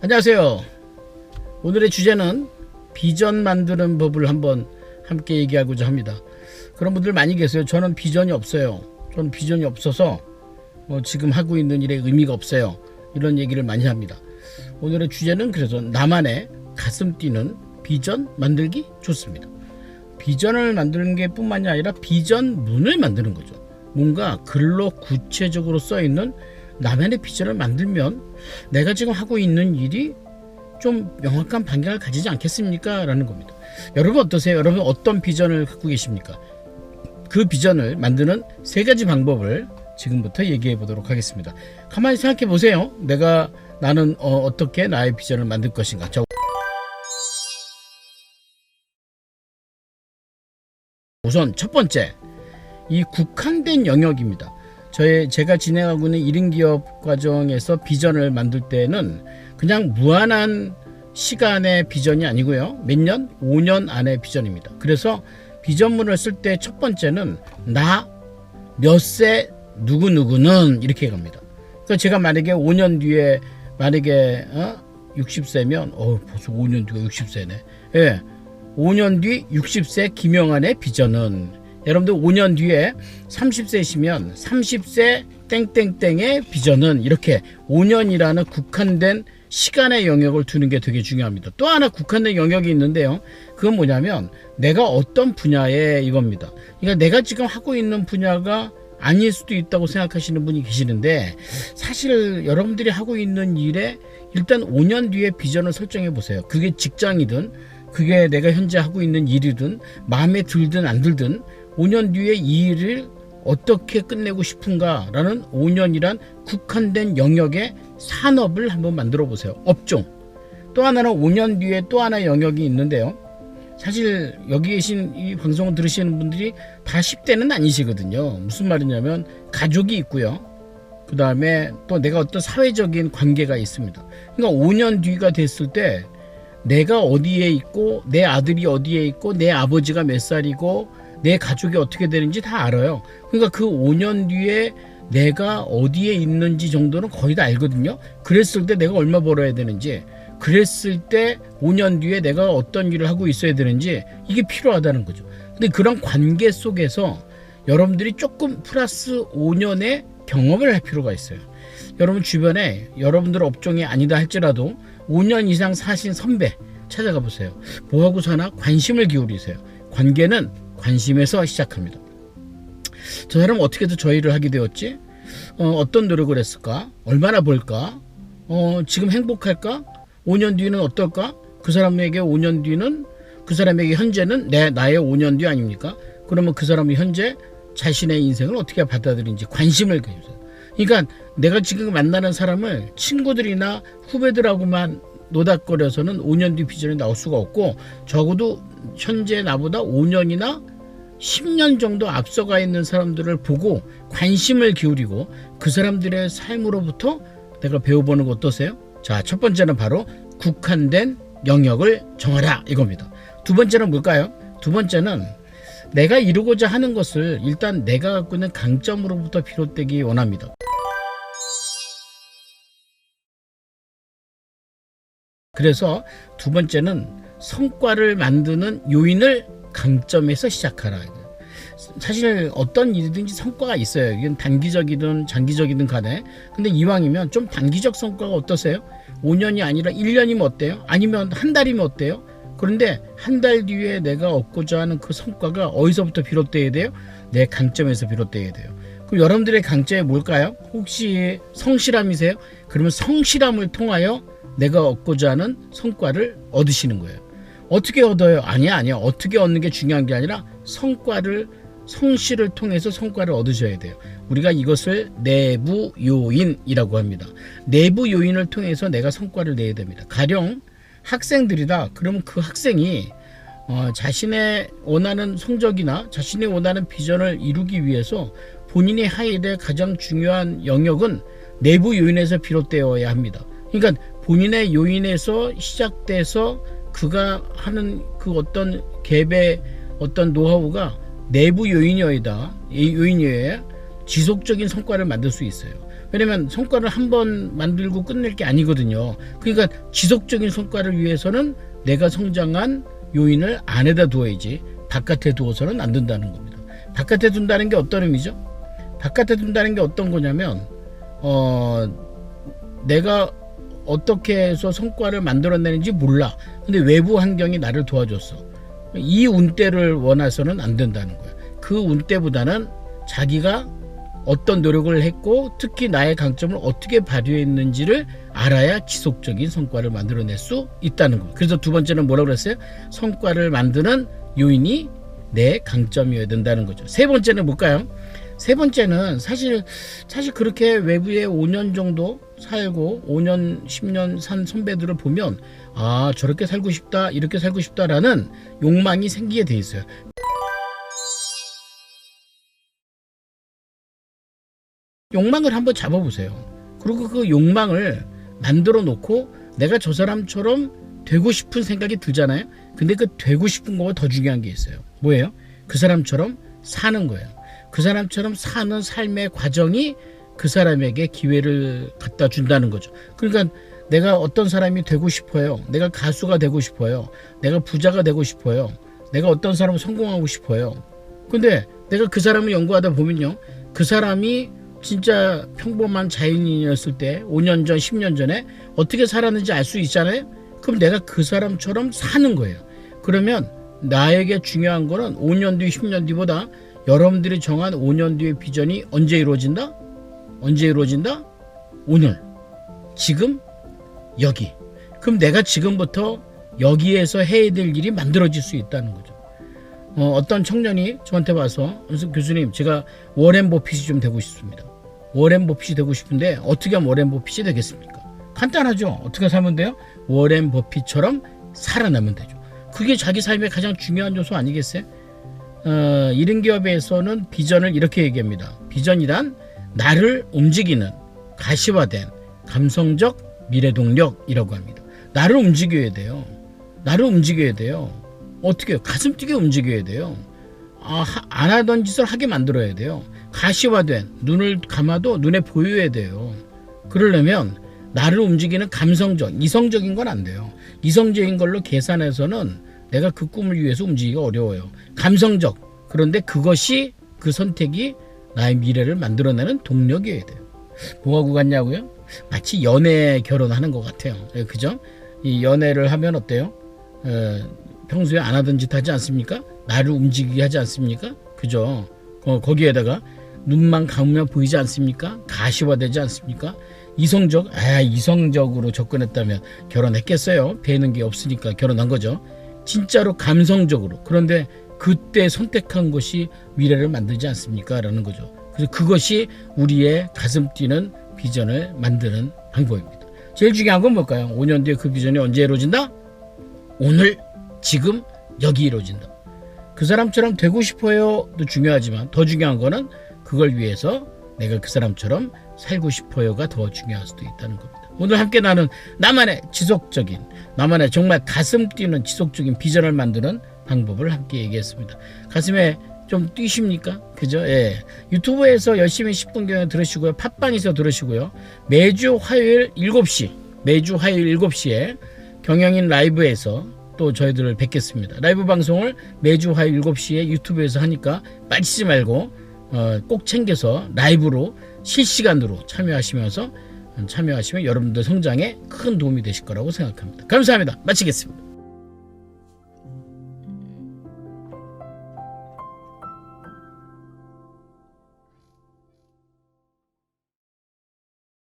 안녕하세요. 오늘의 주제는 비전 만드는 법을 한번 함께 얘기하고자 합니다. 그런 분들 많이 계세요. 저는 비전이 없어요. 저는 비전이 없어서 지금 하고 있는 일에 의미가 없어요. 이런 얘기를 많이 합니다. 오늘의 주제는 그래서 나만의 가슴 뛰는 비전 만들기 좋습니다. 비전을 만드는 게 뿐만이 아니라 비전문을 만드는 거죠. 뭔가 글로 구체적으로 써있는 나만의 비전을 만들면 내가 지금 하고 있는 일이 좀 명확한 방향을 가지지 않겠습니까? 라는 겁니다. 여러분 어떠세요? 여러분 어떤 비전을 갖고 계십니까? 그 비전을 만드는 3가지 방법을 지금부터 얘기해 보도록 하겠습니다. 가만히 생각해 보세요. 나는 어떻게 나의 비전을 만들 것인가. 우선 첫 번째, 이 국한된 영역입니다. 제가 진행하고 있는 1인 기업 과정에서 비전을 만들 때는 그냥 무한한 시간의 비전이 아니고요. 몇 년? 5년 안의 비전입니다. 그래서 비전문을 쓸 때 첫 번째는 나 몇 세 누구누구는 이렇게 갑니다. 그러니까 제가 만약에 5년 뒤에 만약에 60세면 벌써 5년 뒤가 60세네. 예. 5년 뒤 60세 김영환의 비전은 여러분들 5년 뒤에 30세시면 30세 땡땡땡의 비전은 이렇게 5년이라는 국한된 시간의 영역을 두는 게 되게 중요합니다. 또 하나 국한된 영역이 있는데요. 그건 뭐냐면 내가 어떤 분야에 이겁니다. 그러니까 내가 지금 하고 있는 분야가 아닐 수도 있다고 생각하시는 분이 계시는데 사실 여러분들이 하고 있는 일에 일단 5년 뒤에 비전을 설정해 보세요. 그게 직장이든 그게 내가 현재 하고 있는 일이든 마음에 들든 안 들든 5년 뒤에 이 일을 어떻게 끝내고 싶은가라는 5년이란 국한된 영역의 산업을 한번 만들어 보세요. 업종. 또 하나는 5년 뒤에 또 하나 영역이 있는데요. 사실 여기 계신 이 방송을 들으시는 분들이 다 10대는 아니시거든요. 무슨 말이냐면 가족이 있고요. 그 다음에 또 내가 어떤 사회적인 관계가 있습니다. 그러니까 5년 뒤가 됐을 때 내가 어디에 있고 내 아들이 어디에 있고 내 아버지가 몇 살이고 내 가족이 어떻게 되는지 다 알아요. 그러니까 그 5년 뒤에 내가 어디에 있는지 정도는 거의 다 알거든요. 그랬을 때 내가 얼마 벌어야 되는지, 그랬을 때 5년 뒤에 내가 어떤 일을 하고 있어야 되는지 이게 필요하다는 거죠. 근데 그런 관계 속에서 여러분들이 조금 플러스 5년의 경험을 할 필요가 있어요. 여러분 주변에 여러분들 업종이 아니다 할지라도 5년 이상 사신 선배 찾아가 보세요. 뭐하고 사나? 관심을 기울이세요. 관계는 관심에서 시작합니다. 저 사람 어떻게 해서 저 일을 하게 되었지? 어떤 노력을 했을까? 얼마나 벌까? 지금 행복할까? 5년 뒤는 어떨까? 그 사람에게 5년 뒤는 그 사람에게 현재는 나의 5년 뒤 아닙니까? 그러면 그 사람이 현재 자신의 인생을 어떻게 받아들이는지 관심을 가져요. 그러니까 내가 지금 만나는 사람을 친구들이나 후배들하고만 노닥거려서는 5년 뒤 비전이 나올 수가 없고 적어도 현재 나보다 5년이나 10년 정도 앞서가 있는 사람들을 보고 관심을 기울이고 그 사람들의 삶으로부터 내가 배워보는 거 어떠세요? 자, 첫 번째는 바로 국한된 영역을 정하라 이겁니다. 두 번째는 뭘까요? 두 번째는 내가 이루고자 하는 것을 일단 내가 갖고 있는 강점으로부터 비롯되기 원합니다. 그래서 두 번째는 성과를 만드는 요인을 강점에서 시작하라. 사실 어떤 일이든지 성과가 있어요. 이건 단기적이든 장기적이든 간에. 근데 이왕이면 좀 단기적 성과가 어떠세요? 5년이 아니라 1년이면 어때요? 아니면 한 달이면 어때요? 그런데 한 달 뒤에 내가 얻고자 하는 그 성과가 어디서부터 비롯돼야 돼요? 내 강점에서 비롯돼야 돼요. 그럼 여러분들의 강점이 뭘까요? 혹시 성실함이세요? 그러면 성실함을 통하여 내가 얻고자 하는 성과를 얻으시는 거예요. 어떻게 얻어요? 아니야. 어떻게 얻는 게 중요한 게 아니라 성실을 통해서 성과를 얻으셔야 돼요. 우리가 이것을 내부 요인이라고 합니다. 내부 요인을 통해서 내가 성과를 내야 됩니다. 가령 학생들이다. 그러면 그 학생이 자신의 원하는 성적이나 자신이 원하는 비전을 이루기 위해서 본인이 할 일의 가장 중요한 영역은 내부 요인에서 비롯되어야 합니다. 그러니까 본인의 요인에서 시작돼서 그가 하는 그 어떤 갭의 어떤 노하우가 내부 요인이어야 지속적인 성과를 만들 수 있어요. 왜냐면 성과를 한 번 만들고 끝낼 게 아니거든요. 그러니까 지속적인 성과를 위해서는 내가 성장한 요인을 안에다 두어야지 바깥에 두어서는 안 된다는 겁니다. 바깥에 둔다는 게 어떤 의미죠? 바깥에 둔다는 게 어떤 거냐면 내가 어떻게 해서 성과를 만들어내는지 몰라. 근데 외부 환경이 나를 도와줬어. 이 운대를 원해서는 안 된다는 거야. 그 운대보다는 자기가 어떤 노력을 했고 특히 나의 강점을 어떻게 발휘했는지를 알아야 지속적인 성과를 만들어낼 수 있다는 거예요. 그래서 두 번째는 뭐라고 그랬어요? 성과를 만드는 요인이 내 강점이어야 된다는 거죠. 세 번째는 뭘까요? 세 번째는 사실 그렇게 외부에 5년 정도 살고 5년 10년 산 선배들을 보면 아 저렇게 살고 싶다 이렇게 살고 싶다라는 욕망이 생기게 돼 있어요. 욕망을 한번 잡아보세요. 그리고 그 욕망을 만들어 놓고 내가 저 사람처럼 되고 싶은 생각이 들잖아요. 근데 그 되고 싶은 거보다 더 중요한 게 있어요. 뭐예요? 그 사람처럼 사는 거예요. 그 사람처럼 사는 삶의 과정이 그 사람에게 기회를 갖다 준다는 거죠. 그러니까 내가 어떤 사람이 되고 싶어요. 내가 가수가 되고 싶어요. 내가 부자가 되고 싶어요. 내가 어떤 사람을 성공하고 싶어요. 근데 내가 그 사람을 연구하다 보면요. 그 사람이 진짜 평범한 자연인이었을 때 5년 전, 10년 전에 어떻게 살았는지 알 수 있잖아요. 그럼 내가 그 사람처럼 사는 거예요. 그러면 나에게 중요한 거는 5년 뒤, 10년 뒤보다 여러분들이 정한 5년 뒤의 비전이 언제 이루어진다? 언제 이루어진다? 오늘, 지금, 여기. 그럼 내가 지금부터 여기에서 해야 될 일이 만들어질 수 있다는 거죠. 어떤 청년이 저한테 와서 교수님 제가 워렌 버핏이 좀 되고 싶습니다. 워렌 버핏이 되고 싶은데 어떻게 하면 워렌 버핏이 되겠습니까? 간단하죠. 어떻게 살면 돼요? 워렌 버핏처럼 살아나면 되죠. 그게 자기 삶의 가장 중요한 요소 아니겠어요? 1인 기업에서는 비전을 이렇게 얘기합니다. 비전이란 나를 움직이는 가시화된 감성적 미래동력이라고 합니다. 나를 움직여야 돼요. 나를 움직여야 돼요. 어떻게 해요? 가슴 뛰게 움직여야 돼요. 안 하던 짓을 하게 만들어야 돼요. 가시화된 눈을 감아도 눈에 보여야 돼요. 그러려면 나를 움직이는 감성적, 이성적인 건 안 돼요. 이성적인 걸로 계산해서는 내가 그 꿈을 위해서 움직이기가 어려워요. 감성적, 그런데 그것이 그 선택이 나의 미래를 만들어내는 동력이어야 돼요. 뭐하고 같냐고요? 마치 연애 결혼하는 것 같아요. 그죠? 이 연애를 하면 어때요? 평소에 안 하던 짓 하지 않습니까? 나를 움직이게 하지 않습니까? 그죠? 거기에다가 눈만 감으면 보이지 않습니까? 가시화되지 않습니까? 이성적으로 접근했다면 결혼했겠어요? 배는 게 없으니까 결혼한 거죠. 진짜로 감성적으로. 그런데 그때 선택한 것이 미래를 만들지 않습니까? 라는 거죠. 그래서 그것이 우리의 가슴 뛰는 비전을 만드는 방법입니다. 제일 중요한 건 뭘까요? 5년 뒤에 그 비전이 언제 이루어진다? 오늘, 지금, 여기 이루어진다. 그 사람처럼 되고 싶어요도 중요하지만 더 중요한 거는 그걸 위해서 내가 그 사람처럼 살고 싶어요가 더 중요할 수도 있다는 겁니다. 오늘 함께 나눈 나만의 지속적인, 나만의 정말 가슴 뛰는 지속적인 비전을 만드는 방법을 함께 얘기했습니다. 가슴에 좀 뛰십니까? 그죠? 예. 유튜브에서 열심히 10분경에 들으시고요. 팟빵에서 들으시고요. 매주 화요일 7시에 경영인 라이브에서 또 저희들을 뵙겠습니다. 라이브 방송을 매주 화요일 7시에 유튜브에서 하니까 빠지지 말고 꼭 챙겨서 라이브로 실시간으로 참여하시면 여러분들 성장에 큰 도움이 되실 거라고 생각합니다. 감사합니다. 마치겠습니다.